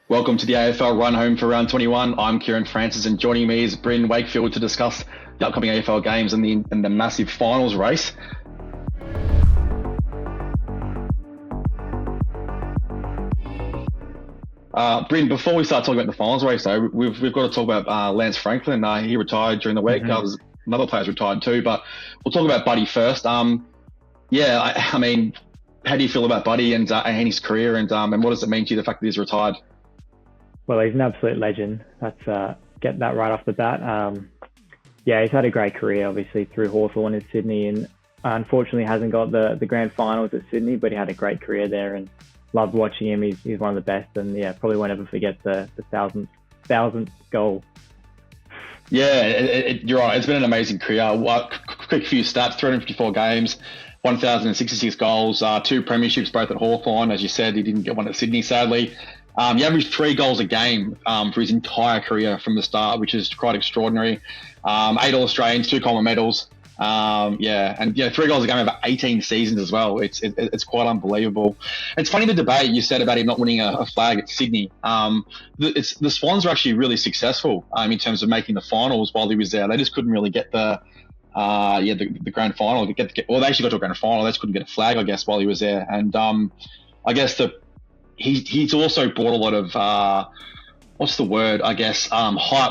Welcome to the AFL Run Home for round 21. I'm Kieran Francis, and joining me is Bryn Wakefield to discuss the upcoming AFL games and the massive finals race. Bryn, before we start talking about the finals race, though, we've got to talk about Lance Franklin. He retired during the week. Another player's retired too, but we'll talk about Buddy first. I mean, how do you feel about Buddy and his career, and what does it mean to you, the fact that he's retired? Well, he's an absolute legend. Let's get that right off the bat. He's had a great career, obviously, through Hawthorn in Sydney, and unfortunately hasn't got the grand finals at Sydney, but he had a great career there and loved watching him. He's one of the best, and probably won't ever forget the thousandth goal. Yeah, you're right. It's been an amazing career. Quick few stats: 354 games, 1,066 goals, 2 premierships, both at Hawthorn. As you said, he didn't get one at Sydney, sadly. He averaged 3 goals a game for his entire career from the start, which is quite extraordinary. 8 All-Australians, 2 Common medals. 3 goals a game over 18 seasons as well. It's quite unbelievable. It's funny the debate you said about him not winning a flag at Sydney. The Swans were actually really successful in terms of making the finals while he was there. They just couldn't really get the grand final. They actually got to a grand final. They just couldn't get a flag, I guess, while he was there. And I guess he's also brought a lot of hype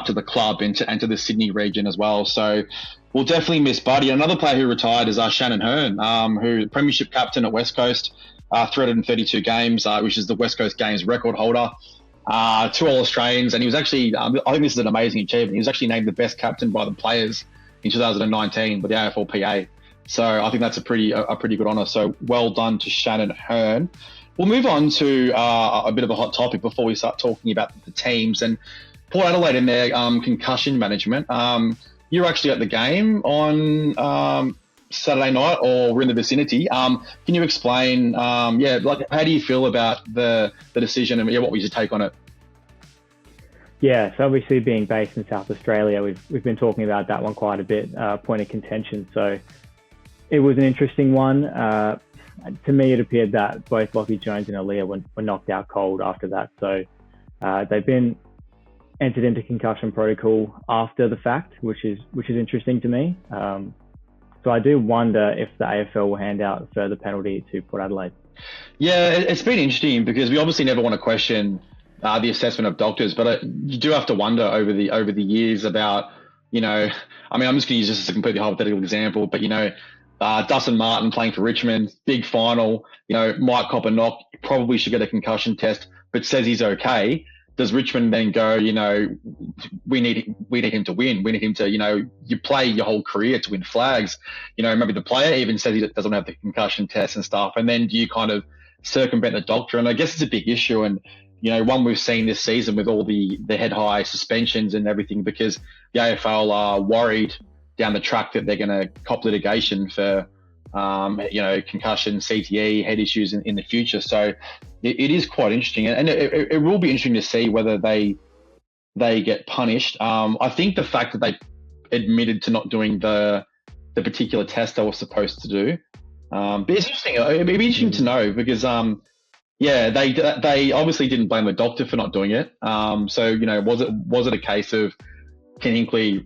to the club and to the Sydney region as well. So we'll definitely miss Buddy. Another player who retired is Shannon Hurn, who premiership captain at West Coast, 332 games, which is the West Coast Games record holder. 2 All-Australians, and he was actually, I think this is an amazing achievement. He was actually named the best captain by the players in 2019 by the AFLPA. So I think that's a pretty good honour. So well done to Shannon Hurn. We'll move on to a bit of a hot topic before we start talking about the teams and Port Adelaide and their concussion management. You were actually at the game on Saturday night, or were in the vicinity. Can you explain, how do you feel about the decision, and what was your take on it? Yeah, so obviously being based in South Australia, we've been talking about that one quite a bit, point of contention. So it was an interesting one. To me, it appeared that both Lachie Jones and Aaliyah were knocked out cold after that. So they've been entered into concussion protocol after the fact, which is interesting to me. So I do wonder if the AFL will hand out a further penalty to Port Adelaide. Yeah, it's been interesting because we obviously never want to question the assessment of doctors, but you do have to wonder over the years about, I'm just going to use this as a completely hypothetical example, but Dustin Martin playing for Richmond, big final, might cop a knock, probably should get a concussion test, but says he's okay. Does Richmond then go, we need him to win. We need him to, you play your whole career to win flags. Maybe the player even says he doesn't have the concussion test and stuff. And then do you kind of circumvent the doctor? And I guess it's a big issue. And, one we've seen this season with all the head high suspensions and everything, because the AFL are worried down the track that they're going to cop litigation for, concussion, CTE, head issues in the future. So it is quite interesting, and it will be interesting to see whether they get punished. I think the fact that they admitted to not doing the particular test they were supposed to do, but it's interesting. It'd be interesting to know because, they obviously didn't blame the doctor for not doing it. Was it a case of Ken Hinkley,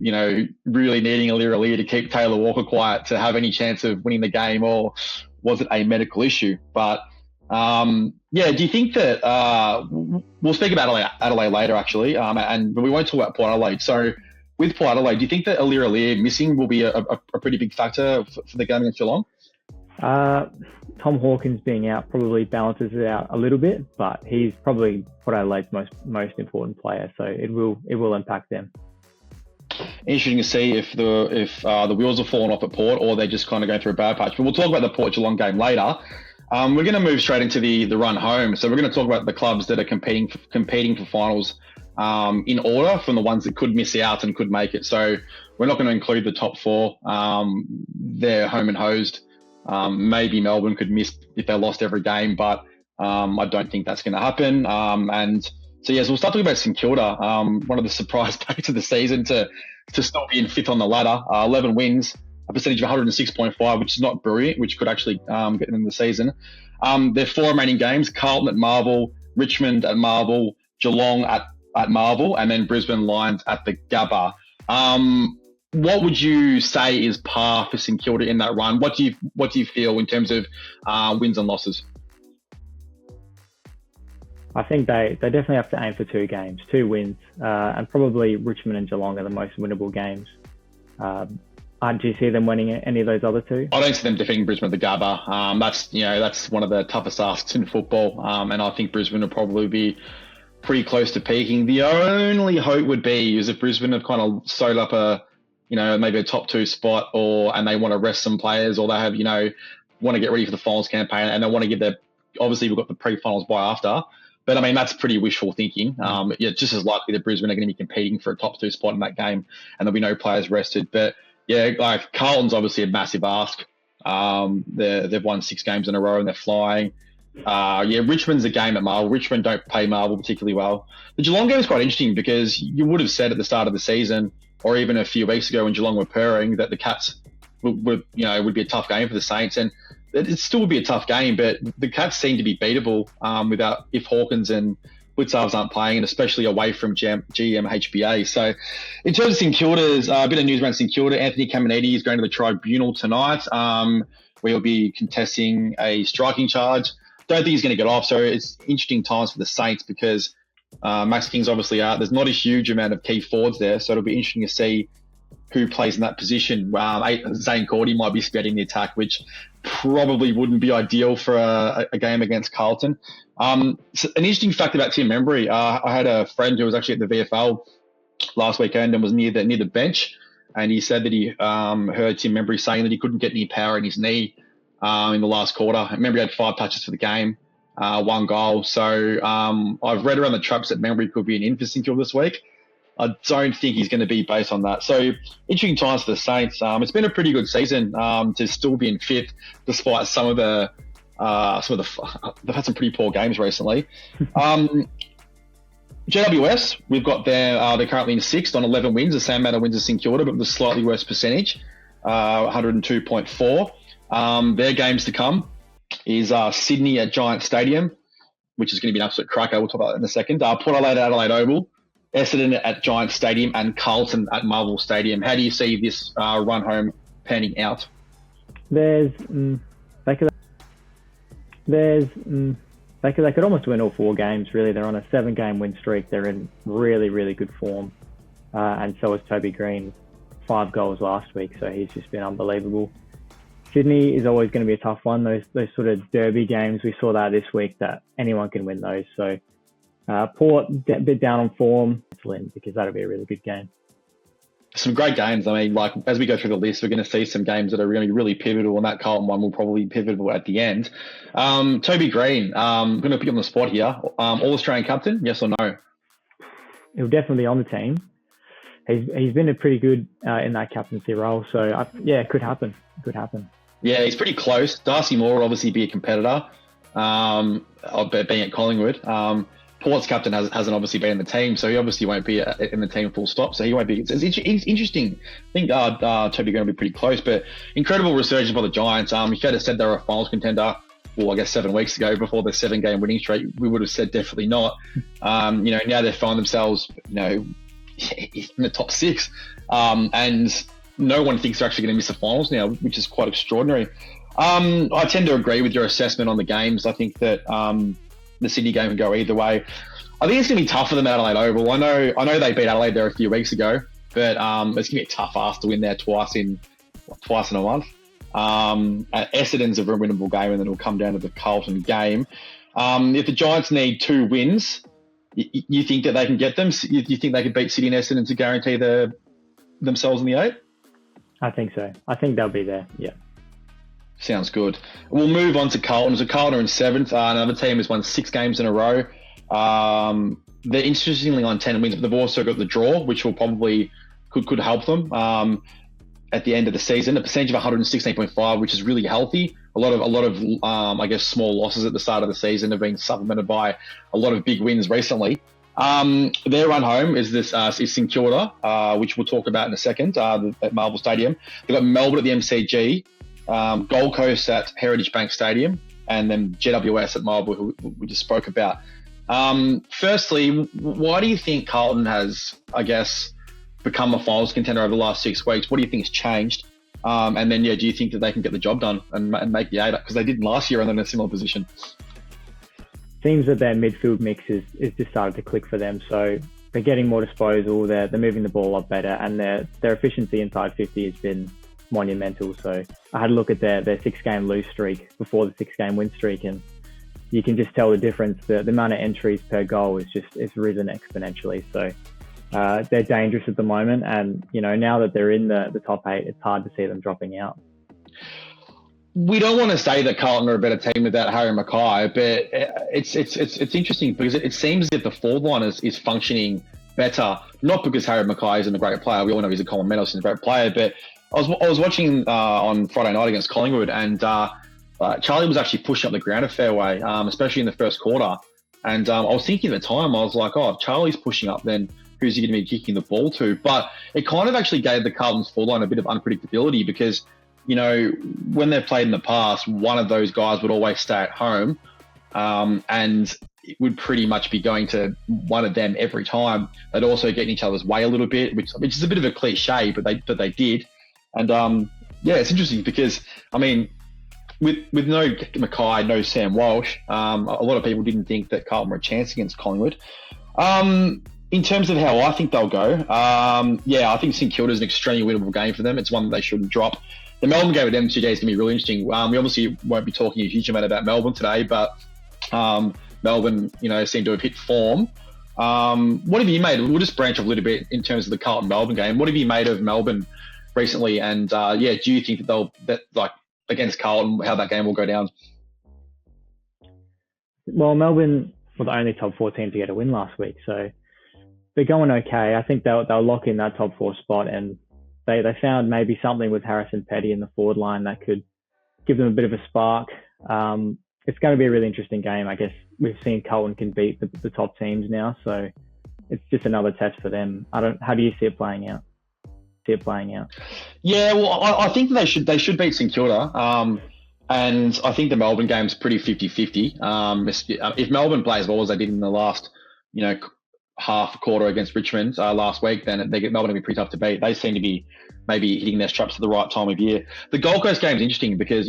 really needing Aaliyah to keep Taylor Walker quiet to have any chance of winning the game, or was it a medical issue? But do you think that we'll speak about Adelaide later, actually, but we won't talk about Port Adelaide. So with Port Adelaide, do you think that Aaliyah missing will be a pretty big factor for the game against Geelong? Tom Hawkins being out probably balances it out a little bit, but he's probably Port Adelaide's most important player, so it will impact them. Interesting to see if the wheels are falling off at Port, or they're just kind of going through a bad patch. But we'll talk about the Port Geelong game later. We're going to move straight into the run home. So we're going to talk about the clubs that are competing for finals in order from the ones that could miss out and could make it. So we're not going to include the top 4. They're home and hosed. Maybe Melbourne could miss if they lost every game, but I don't think that's going to happen. So we'll start talking about St Kilda, one of the surprise dates of the season to still be in 5th on the ladder, 11 wins, a percentage of 106.5, which is not brilliant, which could actually get them in the season. Their 4 remaining games: Carlton at Marvel, Richmond at Marvel, Geelong at Marvel, and then Brisbane Lions at the Gabba. What would you say is par for St Kilda in that run? What do you feel in terms of wins and losses? I think they definitely have to aim for 2 games, 2 wins, and probably Richmond and Geelong are the most winnable games. Do you see them winning any of those other 2? I don't see them defeating Brisbane at the Gabba. That's one of the toughest asks in football, and I think Brisbane will probably be pretty close to peaking. The only hope would be is if Brisbane have kind of sewed up maybe a top 2 spot, and they want to rest some players, or they have, want to get ready for the finals campaign, and they want to get obviously we've got the pre-finals bye after. But I mean, that's pretty wishful thinking. Just as likely that Brisbane are going to be competing for a top 2 spot in that game, and there'll be no players rested. But yeah, like Carlton's obviously a massive ask. They've won 6 games in a row and they're flying. Richmond's a game at Marvel. Richmond don't play Marvel particularly well. The Geelong game is quite interesting because you would have said at the start of the season, or even a few weeks ago when Geelong were purring, that the Cats would be a tough game for the Saints, and it still would be a tough game. But the Cats seem to be beatable if Hawkins and Blitzarves aren't playing, and especially away from GMHBA. So in terms of St Kilda's, a bit of news around St Kilda. Anthony Caminiti is going to the tribunal tonight, where he'll be contesting a striking charge. Don't think he's going to get off, so it's interesting times for the Saints because Max King's obviously out. There's not a huge amount of key forwards there, so it'll be interesting to see who plays in that position. Zane Cordy might be spearheading the attack, which probably wouldn't be ideal for a game against Carlton. So an interesting fact about Tim Membry, I had a friend who was actually at the VFL last weekend and was near the bench, and he said that he heard Tim Membry saying that he couldn't get any power in his knee in the last quarter. Membry had 5 touches for the game, 1 goal. So I've read around the traps that Membry could be an in for St Kilda this week. I don't think he's going to be based on that. So interesting times for the Saints. It's been a pretty good season to still be in 5th, despite some of the they've had some pretty poor games recently. GWS, we've got they're currently in 6th on 11 wins, the same amount of wins as St Kilda, but with a slightly worse percentage, 102.4. Their games to come is Sydney at Giant Stadium, which is going to be an absolute cracker. We'll talk about that in a second. Port Adelaide at Adelaide Oval, Essendon at Giant Stadium, and Carlton at Marvel Stadium. How do you see this run home panning out? They could almost win all 4 games, really. They're on a 7-game win streak. They're in really, really good form. And so is Toby Green, 5 goals last week, so he's just been unbelievable. Sydney is always going to be a tough one. Those sort of derby games, we saw that this week, that anyone can win those. So Port, a bit down on form, because that'll be a really good game. Some great games. I mean, like as we go through the list, we're going to see some games that are really, really pivotal, and that Carlton one will probably be pivotal at the end. Toby Green, I'm going to put you on the spot here. All-Australian captain, yes or no? He'll definitely be on the team. He's been a pretty good in that captaincy role, so it could happen. Yeah, he's pretty close. Darcy Moore will obviously be a competitor, being at Collingwood. Port's captain hasn't obviously been in the team, so he obviously won't be in the team full stop. So he won't be. It's interesting. I think Toby going to be pretty close, but incredible resurgence by the Giants. If you had said they were a finals contender, well, I guess 7 weeks ago before the 7-game winning streak, we would have said definitely not. Now they find themselves, in the top 6, and no one thinks they're actually going to miss the finals now, which is quite extraordinary. I tend to agree with your assessment on the games. I think that the Sydney game can go either way. I think it's going to be tough for them at Adelaide Oval. I know they beat Adelaide there a few weeks ago, but it's going to be a tough ask to win there twice in a month. Essendon's a very winnable game, and then it'll come down to the Carlton game. If the Giants need 2 wins, you think that they can get them? You think they could beat Sydney and Essendon to guarantee themselves in the 8? I think so. I think they'll be there, yeah. Sounds good. We'll move on to Carlton. So Carlton are in 7th. Another team has won 6 games in a row. They're interestingly on 10 wins, but they've also got the draw, which will probably could help them at the end of the season. A percentage of 116.5, which is really healthy. A lot of small losses at the start of the season have been supplemented by a lot of big wins recently. Their run home is St Kilda, which we'll talk about in a second, at Marvel Stadium. They've got Melbourne at the MCG, Gold Coast at Heritage Bank Stadium, and then GWS at Marvel, who we just spoke about. Firstly, why do you think Carlton has, I guess, become a finals contender over the last 6 weeks? What do you think has changed? And then, do you think that they can get the job done and make the eight? Because they didn't last year and they're in a similar position. Seems that their midfield mix is just started to click for them. So they're getting more disposal. They're moving the ball a lot better, and their efficiency inside 50 has been monumental. So I had a look at their 6-game lose streak before the 6-game win streak, and you can just tell the difference. The amount of entries per goal it's risen exponentially. So they're dangerous at the moment, and now that they're in the top 8, it's hard to see them dropping out. We don't want to say that Carlton are a better team without Harry Mackay, but it's interesting because it seems as if the forward line is functioning better, not because Harry Mackay isn't a great player. We all know he's a common medalist and a great player, but I was watching on Friday night against Collingwood, and Charlie was actually pushing up the ground a fair way, especially in the first quarter. And I was thinking at the time, I was like, oh, if Charlie's pushing up, then who's he going to be kicking the ball to? But it kind of actually gave the Carlton's forward line a bit of unpredictability because, when they've played in the past, one of those guys would always stay at home, and it would pretty much be going to one of them every time. They'd also get in each other's way a little bit, which is a bit of a cliche, but they did. And it's interesting because, with no Mackay, no Sam Walsh, a lot of people didn't think that Carlton were a chance against Collingwood. In terms of how I think they'll go, I think St Kilda is an extremely winnable game for them. It's one that they shouldn't drop. The Melbourne game with them today is going to be really interesting. We obviously won't be talking a huge amount about Melbourne today, but Melbourne, seem to have hit form. What have you made? We'll just branch off a little bit in terms of the Carlton-Melbourne game. What have you made of Melbourne recently? And do you think that against Carlton, how that game will go down? Well, Melbourne were the only top 4 team to get a win last week, so they're going okay. I think they'll lock in that top 4 spot, and they found maybe something with Harrison Petty in the forward line that could give them a bit of a spark. It's going to be a really interesting game. I guess we've seen Carlton can beat the top teams now, so it's just another test for them. How do you see it playing out? Yeah, well, I think they should beat St Kilda. And I think the Melbourne game's pretty 50-50. If Melbourne plays well as they did in the last, half quarter against Richmond last week, then Melbourne will be pretty tough to beat. They seem to be maybe hitting their straps at the right time of year. The Gold Coast game is interesting because,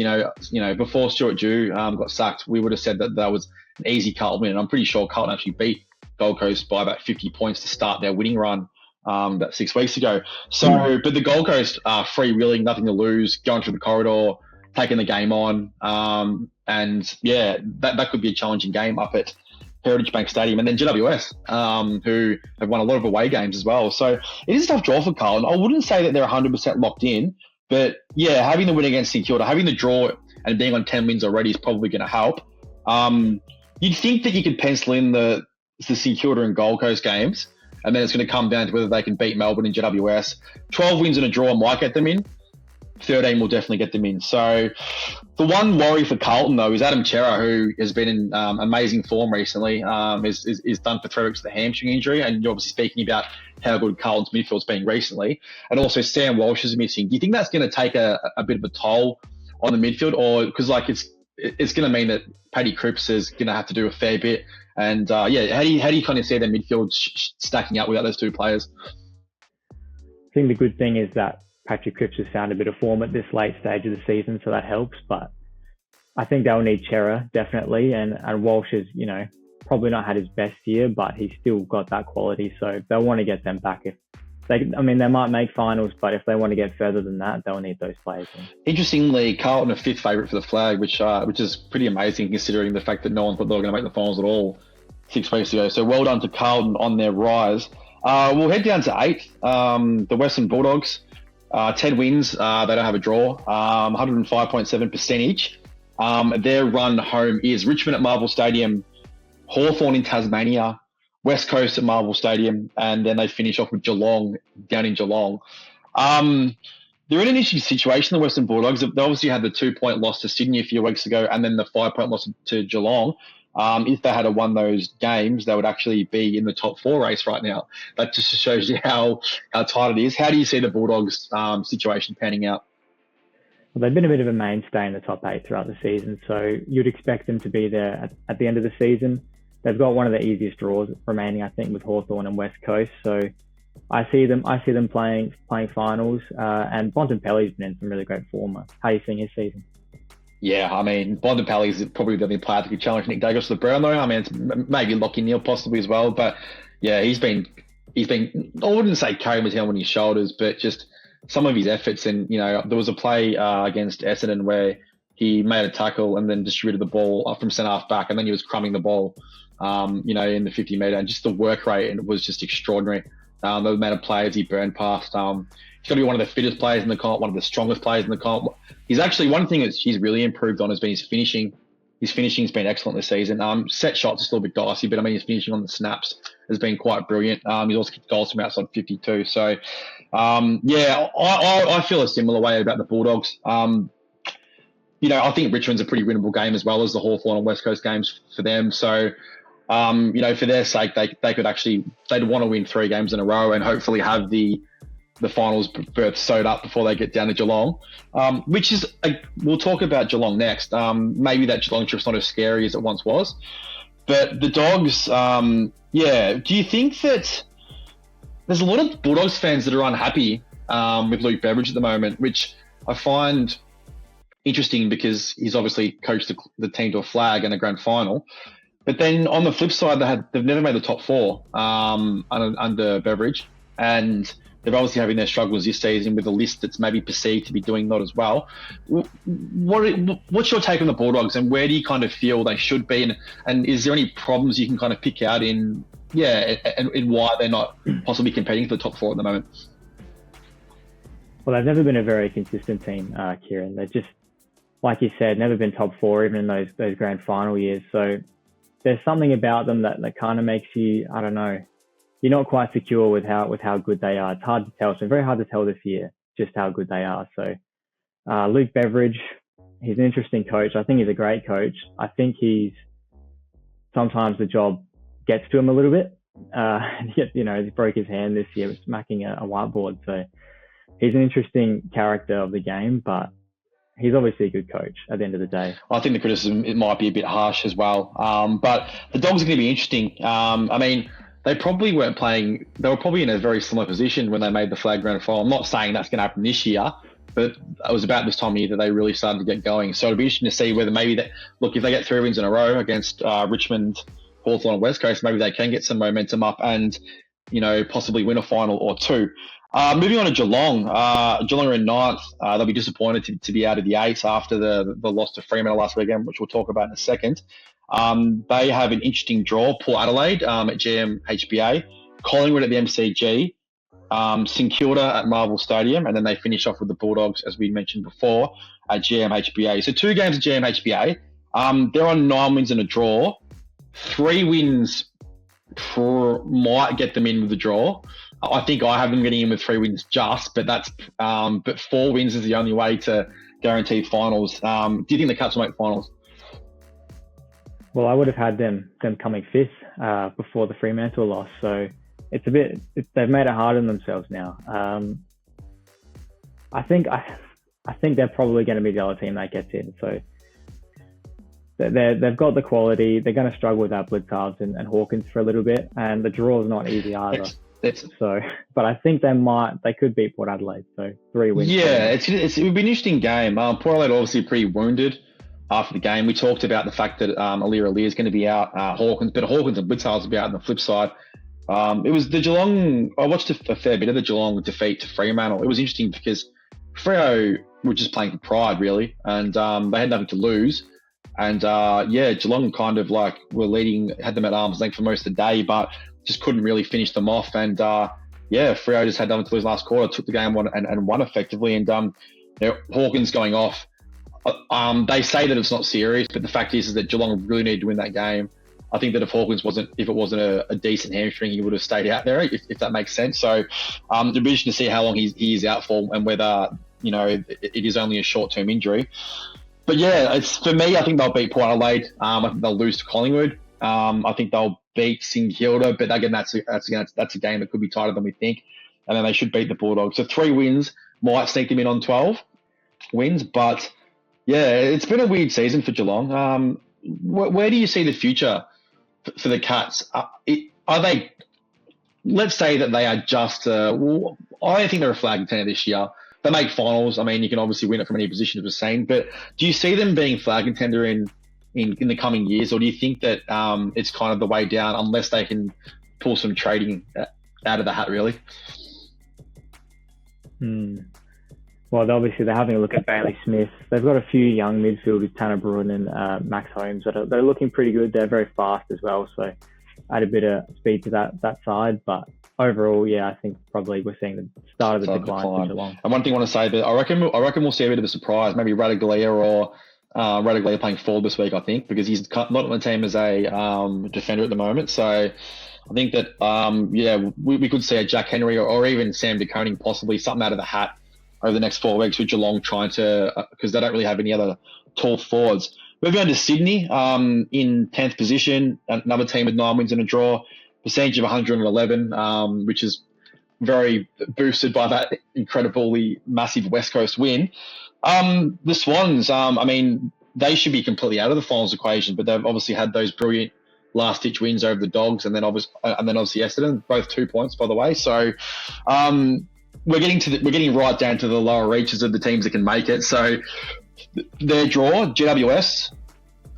before Stuart Dew got sacked, we would have said that was an easy Carlton win. And I'm pretty sure Carlton actually beat Gold Coast by about 50 points to start their winning run about 6 weeks ago. So, but the Gold Coast are freewheeling, nothing to lose, going through the corridor, taking the game on. That could be a challenging game up at Heritage Bank Stadium. And then GWS, who have won a lot of away games as well. So it is a tough draw for Carlton. I wouldn't say that they're 100% locked in, but having the win against St Kilda, having the draw and being on 10 wins already is probably going to help. You'd think that you could pencil in the St Kilda and Gold Coast games, and then it's going to come down to whether they can beat Melbourne and GWS. 12 wins and a draw might get them in. 13 will definitely get them in. So the one worry for Carlton, though, is Adam Chera, who has been in amazing form recently, is done for 3 weeks with a hamstring injury. And you're obviously speaking about how good Carlton's midfield's been recently. And also Sam Walsh is missing. Do you think that's going to take a bit of a toll on the midfield? Or because it's going to mean that Paddy Cripps is going to have to do a fair bit. And how do you kind of see their midfield stacking up without those 2 players? I think the good thing is that Patrick Cripps has found a bit of form at this late stage of the season, so that helps. But I think they'll need Chera, definitely. And Walsh has, probably not had his best year, but he's still got that quality. So they'll want to get them back. They might make finals, but if they want to get further than that, they'll need those players in. Interestingly, Carlton are 5th favourite for the flag, which is pretty amazing considering the fact that no one thought they were going to make the finals at all 6 weeks ago. So well done to Carlton on their rise. We'll head down to 8th, the Western Bulldogs. 10 wins, they don't have a draw, 105.7% each. Their run home is Richmond at Marvel Stadium, Hawthorn in Tasmania, West Coast at Marvel Stadium, and then they finish off with Geelong down in Geelong. They're in an interesting situation, the Western Bulldogs. They obviously had the 2-point loss to Sydney a few weeks ago and then the 5-point loss to Geelong. If they had won those games, they would actually be in the top 4 race right now. That just shows you how tight it is. How do you see the Bulldogs situation panning out? Well, they've been a bit of a mainstay in the top 8 throughout the season, so you'd expect them to be there at the end of the season. they've got one of the easiest draws remaining, I think, with Hawthorn and West Coast. So I see them playing finals. And Bontempelli's been in some really great form. How are you seeing his season? Yeah, I mean, Bontempelli is probably the only player that could challenge Nick Daigos for the Brownlow. I mean, it's maybe Lachie Neale possibly as well, but yeah, he's been. I wouldn't say carrying his helmet on his shoulders, but just some of his efforts. And there was a play against Essendon where he made a tackle and then distributed the ball from centre half back, and then he was crumbing the ball, in the 50 metre, and just the work rate, and it was just extraordinary. The amount of players he burned past. He's got to be one of the fittest players in the comp, one of the strongest players in the comp. He's actually, one thing that he's really improved on has been his finishing. His finishing's been excellent this season. Set shots are still a bit dicey, but I mean, his finishing on the snaps has been quite brilliant. He's also kicked goals from outside 52. So, I feel a similar way about the Bulldogs. I think Richmond's a pretty winnable game as well as the Hawthorn and West Coast games for them. So, for their sake, they'd want to win 3 games in a row and hopefully have the finals berth sewed up before they get down to Geelong, which is, we'll talk about Geelong next. Maybe that Geelong trip's not as scary as it once was. But the Dogs, do you think that there's a lot of Bulldogs fans that are unhappy with Luke Beveridge at the moment, which I find interesting because he's obviously coached the team to a flag and a grand final. But then on the flip side, they've never made the top 4 under Beveridge, and they're obviously having their struggles this season with a list that's maybe perceived to be doing not as well. What's your take on the Bulldogs, and where do you kind of feel they should be? And is there any problems you can kind of pick out and why they're not possibly competing for the top 4 at the moment? Well, they've never been a very consistent team, Kieran. They're just, like you said, never been top 4 even in those grand final years. So there's something about them that kind of makes you, I don't know, you're not quite secure with how good they are. It's hard to tell. It's been very hard to tell this year just how good they are. So Luke Beveridge, he's an interesting coach. I think he's a great coach. I think sometimes the job gets to him a little bit. He broke his hand this year smacking a whiteboard. So he's an interesting character of the game, but he's obviously a good coach at the end of the day. I think the criticism, it might be a bit harsh as well. But the Dogs are going to be interesting. They probably weren't playing. They were probably in a very similar position when they made the flag grand final. I'm not saying that's going to happen this year, but it was about this time of year that they really started to get going. So it'll be interesting to see whether maybe if they get 3 wins in a row against Richmond, Hawthorn, and West Coast, maybe they can get some momentum up and possibly win a final or 2. Moving on to Geelong. Geelong are in 9th. They'll be disappointed to be out of the 8 after the loss to Fremantle last weekend, which we'll talk about in a second. They have an interesting draw. Port Adelaide at GMHBA, Collingwood at the MCG, St Kilda at Marvel Stadium, and then they finish off with the Bulldogs, as we mentioned before, at GMHBA. So 2 games at GMHBA. They're on 9 wins and a draw. 3 wins might get them in with the draw. I think I have them getting in with 3 wins but 4 wins is the only way to guarantee finals. Do you think the Cats will make finals? Well, I would have had them coming 5th before the Fremantle loss. So they've made it hard on themselves now. I think they're probably going to be the other team that gets in. So they've got the quality. They're going to struggle without Blitzards and Hawkins for a little bit, and the draw is not easy either. But I think they could beat Port Adelaide. So 3 wins. Yeah, it would be an interesting game. Port Adelaide obviously pretty wounded after the game. We talked about the fact that Aliir is going to be out, Hawkins and Blitzards will be out on the flip side. It was the Geelong. I watched a fair bit of the Geelong defeat to Fremantle. It was interesting because Freo were just playing for pride, really, and they had nothing to lose. And Geelong kind of were leading, had them at arm's length for most of the day, but just couldn't really finish them off. And Freo just had nothing to lose last quarter, took the game on and won effectively. And Hawkins going off. They say that it's not serious, but the fact is that Geelong really needed to win that game. I think that if it wasn't a decent hamstring, he would have stayed out there, if that makes sense. So it'll be interesting to see how long he is out for and whether it is only a short-term injury. But for me, I think they'll beat Port Adelaide. I think they'll lose to Collingwood. I think they'll beat St Kilda, but again, that's a game that could be tighter than we think. And then they should beat the Bulldogs. So 3 wins might sneak them in on 12 wins, but it's been a weird season for Geelong. Where do you see the future for the Cats, are they? Let's say that they are just. I don't think they're a flag contender this year. They make finals. I mean, you can obviously win it from any position, as we're saying. But do you see them being flag contender in the coming years, or do you think that it's kind of the way down unless they can pull some trading out of the hat, really? Well, obviously they're having a look at Bailey Smith. They've got a few young midfielders, Tanner Bryn and Max Holmes, that are looking pretty good. They're very fast as well, so add a bit of speed to that side. But overall, yeah, I think probably we're seeing the start of the decline for Geelong. And one thing I want to say, that I reckon we'll see a bit of a surprise. Maybe Radaglia or Radaglia playing forward this week, I think, because he's not on the team as a defender at the moment. So I think that, we could see a Jack Henry or even Sam De Koning, possibly something out of the hat over the next 4 weeks with Geelong trying to, because they don't really have any other tall forwards. Moving on to Sydney, in 10th position, another team with 9 wins and a draw, percentage of 111, which is very boosted by that incredibly massive West Coast win. The Swans, I mean, they should be completely out of the finals equation, but they've obviously had those brilliant last-ditch wins over the Dogs, and then obviously Essendon, both 2 points, by the way. So we're getting right down to the lower reaches of the teams that can make it. So their draw: GWS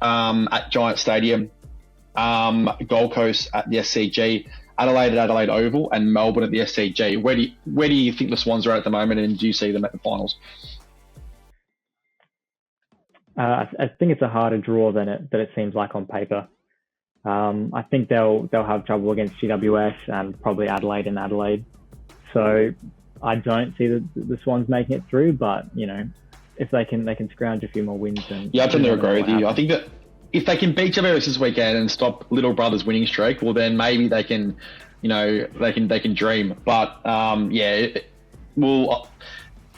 at Giant Stadium, Gold Coast at the SCG, Adelaide at Adelaide Oval, and Melbourne at the SCG. Where do you think the Swans are at the moment, and do you see them at the finals? I think it's a harder draw than it seems like on paper. I think they'll have trouble against GWS and probably Adelaide and Adelaide. So I don't see the Swans making it through, but if they can scrounge a few more wins, then I tend to agree with you. I think that if they can beat GWS this weekend and stop Little Brother's winning streak, well then maybe they can, they can dream. But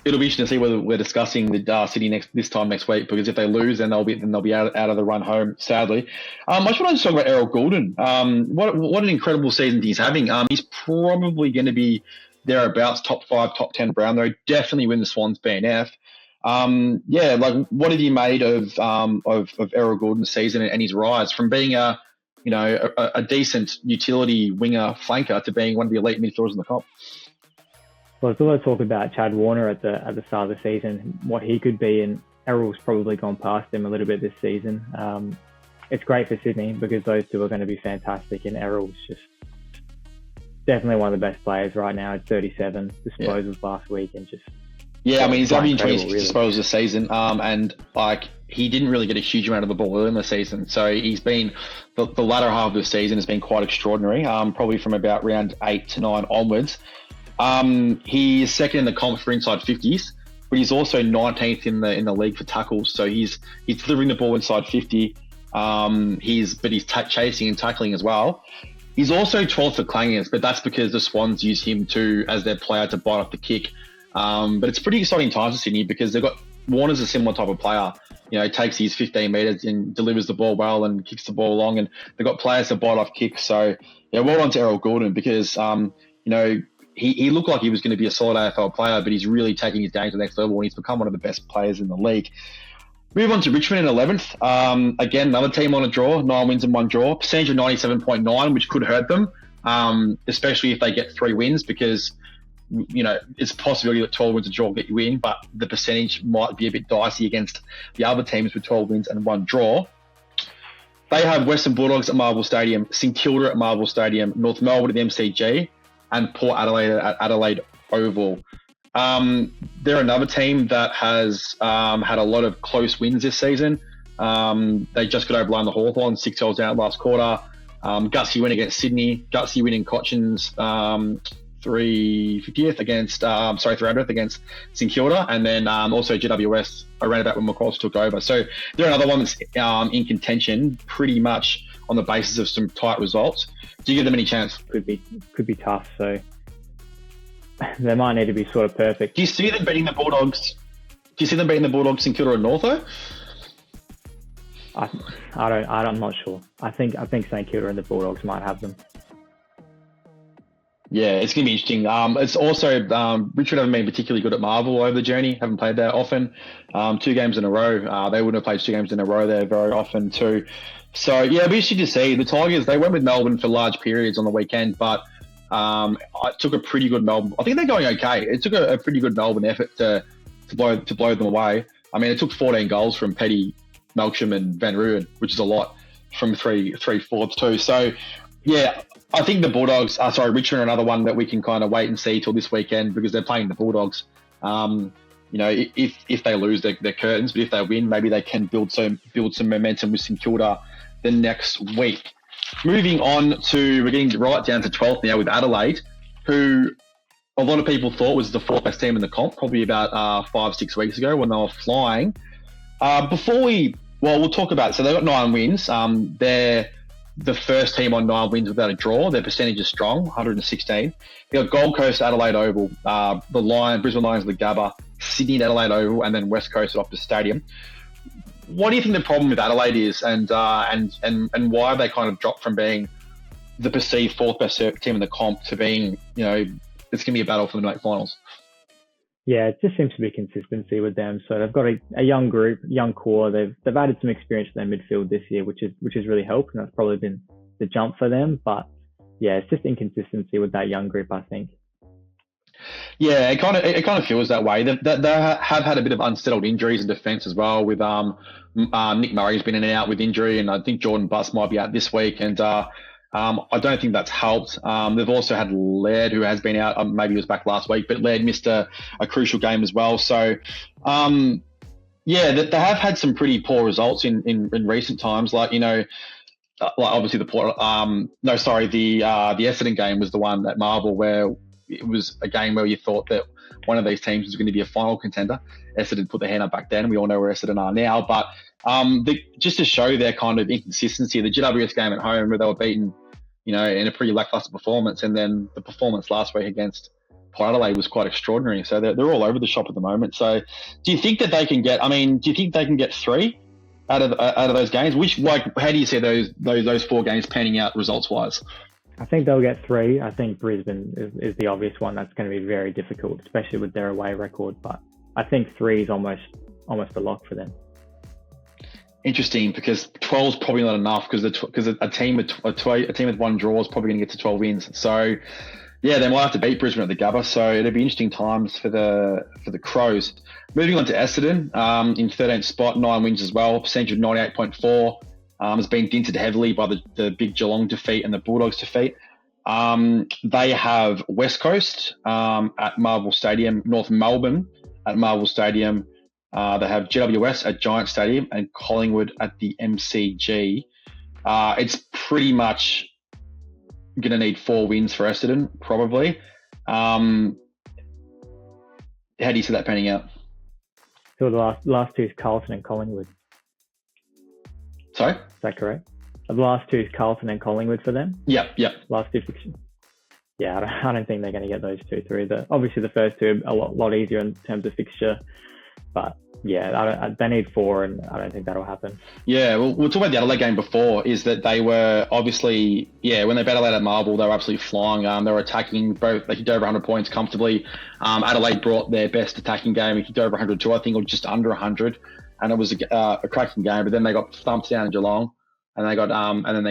it'll be interesting to see whether we're discussing the City this time next week, because if they lose, then they'll be out of the run home, sadly. I just want to talk about Errol Goulden. What an incredible season he's having. He's probably going to be thereabouts top 5, top 10 Brownlow. Definitely win the Swans BNF. What have you made of Errol Goulden's season and his rise from being a decent utility winger flanker to being one of the elite midfielders in the comp? Well, there's a lot of talk about Chad Warner at the start of the season, what he could be, and Errol's probably gone past him a little bit this season. It's great for Sydney because those two are going to be fantastic, and Errol's just definitely one of the best players right now at 37 disposals last week, and just he's averaging 26 disposals this season, and he didn't really get a huge amount of the ball early in the season, so he's been the latter half of the season has been quite extraordinary, probably from about round 8 to 9 onwards. He is second in the comp for inside 50s, but he's also 19th in the league for tackles. So he's delivering the ball inside 50. He's chasing and tackling as well. He's also 12th for clangers, but that's because the Swans use him as their player to bite off the kick. But it's pretty exciting times for Sydney because they've got Warner's a similar type of player. Takes his 15 metres and delivers the ball well and kicks the ball along, and they've got players to bite off kicks. So well done to Errol Goulden because He looked like he was going to be a solid AFL player, but he's really taking his game to the next level, and he's become one of the best players in the league. Move on to Richmond in 11th. Again, another team on a draw, 9 wins and 1 draw. Percentage of 97.9, which could hurt them, especially if they get 3 wins, because it's a possibility that 12 wins and draw will get you in, but the percentage might be a bit dicey against the other teams with 12 wins and 1 draw. They have Western Bulldogs at Marvel Stadium, St Kilda at Marvel Stadium, North Melbourne at the MCG, and Port Adelaide at Adelaide Oval. They're another team that has had a lot of close wins this season. They just got over the Hawthorn, 6 goals down last quarter. Gutsy win against Sydney. Gutsy win in Cochin's 300th against St Kilda, and then also GWS around about when McCross took over. So they're another one that's in contention, pretty much on the basis of some tight results. Do you give them any chance? Could be tough. So they might need to be sort of perfect. Do you see them beating the Bulldogs? Do you see them beating the Bulldogs in Kilda and Northo? I'm not sure. I think St Kilda and the Bulldogs might have them. Yeah, it's going to be interesting. It's also Richmond haven't been particularly good at Marvel over the journey. Haven't played there often. 2 games in a row. They wouldn't have played 2 games in a row there very often too. So yeah, it'll be interesting to see. The Tigers, they went with Melbourne for large periods on the weekend, but it took a pretty good Melbourne. I think they're going okay. It took a pretty good Melbourne effort to blow them away. I mean, it took 14 goals from Petty, Melksham, and Van Ruyen, which is a lot from three forwards too. So yeah. I think the Bulldogs, Richmond are another one that we can kind of wait and see till this weekend because they're playing the Bulldogs. If they lose their curtains, but if they win, maybe they can build some momentum with St Kilda the next week. Moving on to, we're getting right down to 12th now with Adelaide, who a lot of people thought was the 4th best team in the comp, probably about 5-6 weeks ago when they were flying. We'll talk about it. So they've got 9 wins. They're the first team on 9 wins without a draw. Their percentage is strong, 116. They got Gold Coast, Adelaide Oval, Brisbane Lions at the Gabba, Sydney at Adelaide Oval, and then West Coast at Optus Stadium. What do you think the problem with Adelaide is, and why have they kind of dropped from being the perceived 4th best team in the comp to being, it's going to be a battle for the night finals? Yeah, it just seems to be consistency with them. So they've got a young group, young core. They've added some experience to their midfield this year, which has really helped, and that's probably been the jump for them. But yeah, it's just inconsistency with that young group, I think. Yeah, it kind of feels that way. They have had a bit of unsettled injuries in defence as well. With Nick Murray's been in and out with injury, and I think Jordan Butts might be out this week. And I don't think that's helped. They've also had Laird, who has been out. Maybe he was back last week, but Laird missed a crucial game as well. So, they have had some pretty poor results in recent times. Like obviously the Essendon game was the one at Marvel where it was a game where you thought that one of these teams was going to be a final contender. Essendon put their hand up back then. We all know where Essendon are now, but just to show their kind of inconsistency, the GWS game at home where they were beaten, in a pretty lackluster performance, and then the performance last week against Port Adelaide was quite extraordinary. So they're all over the shop at the moment. So do you think that they can get? Do you think they can get 3 out of those games? How do you see those 4 games panning out results wise? I think they'll get 3. I think Brisbane is the obvious one. That's going to be very difficult, especially with their away record. But I think 3 is almost a lock for them. Interesting, because 12 is probably not enough because a team with 1 draw is probably going to get to 12 wins. So yeah, they might have to beat Brisbane at the Gabba. So it'll be interesting times for the Crows. Moving on to Essendon, in 13th spot, 9 wins as well, percentage of 98.4. Has been dinted heavily by the big Geelong defeat and the Bulldogs defeat. They have West Coast at Marvel Stadium, North Melbourne at Marvel Stadium. They have GWS at Giant Stadium and Collingwood at the MCG. It's pretty much going to need 4 wins for Essendon, probably. How do you see that panning out? So the last 2 is Carlton and Collingwood. Sorry? Is that correct? The last 2 is Carlton and Collingwood for them? Yep. Last 2 fixtures. Yeah, I don't think they're going to get those 2 through. Obviously, the first 2 are a lot easier in terms of fixture. But yeah, they need 4, and I don't think that'll happen. Yeah, well, we'll talk about the Adelaide game before, is that they were obviously, when they battled at Marvel, they were absolutely flying. They were attacking both, they hit over 100 points comfortably. Adelaide brought their best attacking game, hit over 102, I think, or just under 100. And it was a cracking game, but then they got thumped down in Geelong, and they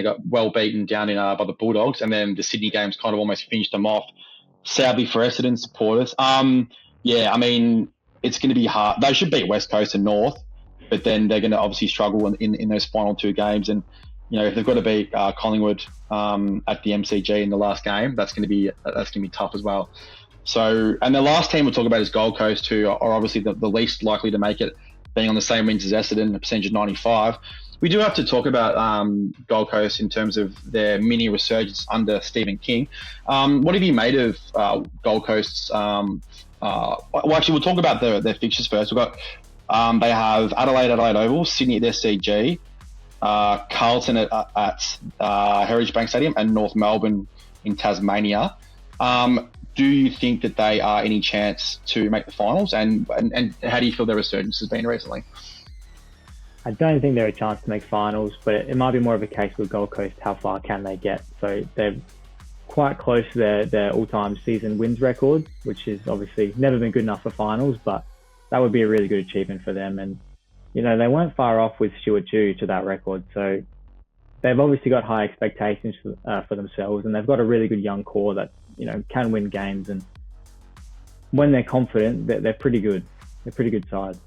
got well beaten down in by the Bulldogs, and then the Sydney games kind of almost finished them off. Sadly for Essendon supporters, it's going to be hard. They should beat West Coast and North, but then they're going to obviously struggle in those final 2 games. And if they've got to beat Collingwood at the MCG in the last game, that's going to be tough as well. So, and the last team we'll talk about is Gold Coast, who are obviously the least likely to make it, being on the same wins as Essendon, a percentage of 95. We do have to talk about Gold Coast in terms of their mini resurgence under Stephen King. What have you made of Gold Coast's? We'll talk about their fixtures first. We've got they have Adelaide Oval, Sydney at SCG, Carlton at Heritage Bank Stadium, and North Melbourne in Tasmania. Do you think that they are any chance to make the finals? And how do you feel their resurgence has been recently? I don't think they're a chance to make finals, but it might be more of a case with Gold Coast. How far can they get? So they're quite close to their all-time season wins record, which is obviously never been good enough for finals, but that would be a really good achievement for them. And, you know, they weren't far off with Stuart Dew to that record. So they've obviously got high expectations for themselves, and they've got a really good young core that, you know, can win games. And when they're confident, they're pretty good. They're a pretty good side.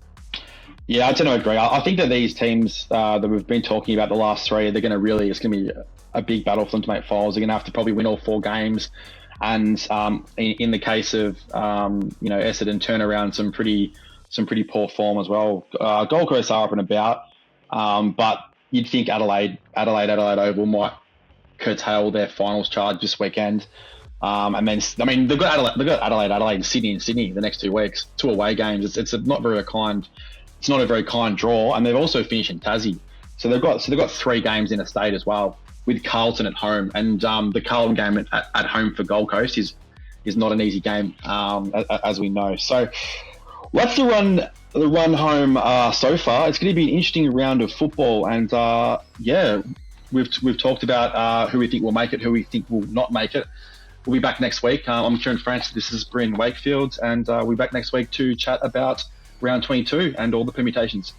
Yeah, I tend to agree. I think that these teams that we've been talking about, the last three, it's going to be a big battle for them to make finals. They're going to have to probably win all 4 games. And in the case of, you know, Essendon, turn around some pretty poor form as well. Gold Coast are up and about, but you'd think Adelaide Oval might curtail their finals charge this weekend. And then, I mean, they've got Adelaide, and Sydney the next 2 weeks, 2 away games. It's not a very kind draw, and they've also finished in Tassie, so they've got 3 games in a state as well, with Carlton at home, and the Carlton game at home for Gold Coast is not an easy game, as we know. So that's the run home so far. It's going to be an interesting round of football, and yeah, we've talked about who we think will make it, who we think will not make it. We'll be back next week. I'm Kieran Francis. This is Bryn, Wakefield, and we'll be back next week to chat about round 22 and all the permutations.